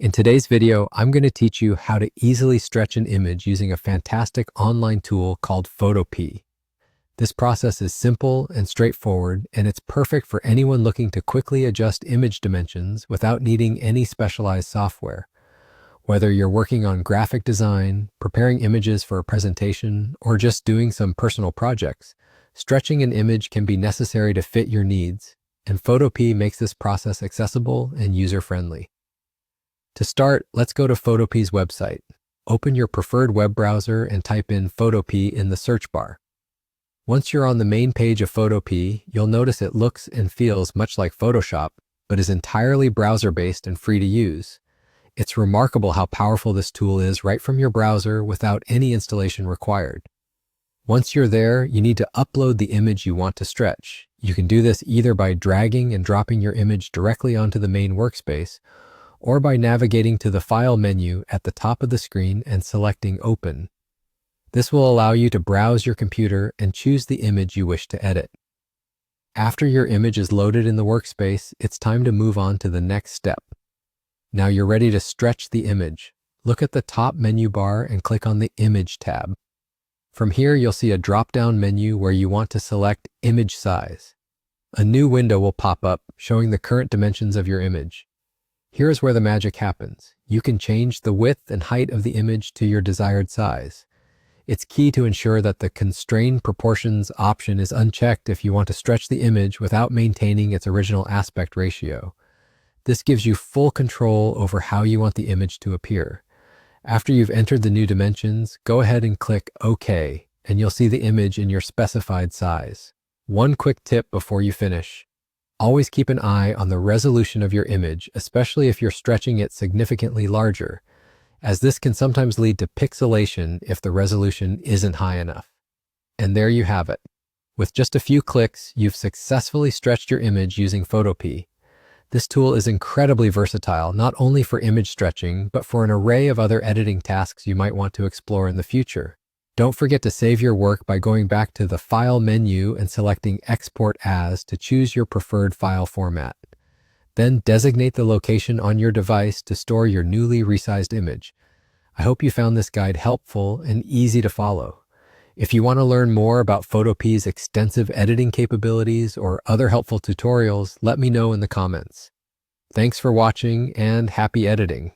In today's video, I'm going to teach you how to easily stretch an image using a fantastic online tool called Photopea. This process is simple and straightforward, and it's perfect for anyone looking to quickly adjust image dimensions without needing any specialized software. Whether you're working on graphic design, preparing images for a presentation, or just doing some personal projects, stretching an image can be necessary to fit your needs, and Photopea makes this process accessible and user-friendly. To start, let's go to Photopea's website. Open your preferred web browser and type in Photopea in the search bar. Once you're on the main page of Photopea, you'll notice it looks and feels much like Photoshop, but is entirely browser-based and free to use. It's remarkable how powerful this tool is right from your browser without any installation required. Once you're there, you need to upload the image you want to stretch. You can do this either by dragging and dropping your image directly onto the main workspace, or by navigating to the File menu at the top of the screen and selecting Open. This will allow you to browse your computer and choose the image you wish to edit. After your image is loaded in the workspace, it's time to move on to the next step. Now you're ready to stretch the image. Look at the top menu bar and click on the Image tab. From here, you'll see a drop-down menu where you want to select Image Size. A new window will pop up showing the current dimensions of your image. Here's where the magic happens. You can change the width and height of the image to your desired size. It's key to ensure that the Constrain Proportions option is unchecked if you want to stretch the image without maintaining its original aspect ratio. This gives you full control over how you want the image to appear. After you've entered the new dimensions, go ahead and click OK, and you'll see the image in your specified size. One quick tip before you finish. Always keep an eye on the resolution of your image, especially if you're stretching it significantly larger, as this can sometimes lead to pixelation if the resolution isn't high enough. And there you have it. With just a few clicks, you've successfully stretched your image using Photopea. This tool is incredibly versatile, not only for image stretching, but for an array of other editing tasks you might want to explore in the future. Don't forget to save your work by going back to the File menu and selecting Export As to choose your preferred file format. Then designate the location on your device to store your newly resized image. I hope you found this guide helpful and easy to follow. If you want to learn more about Photopea's extensive editing capabilities or other helpful tutorials, let me know in the comments. Thanks for watching and happy editing.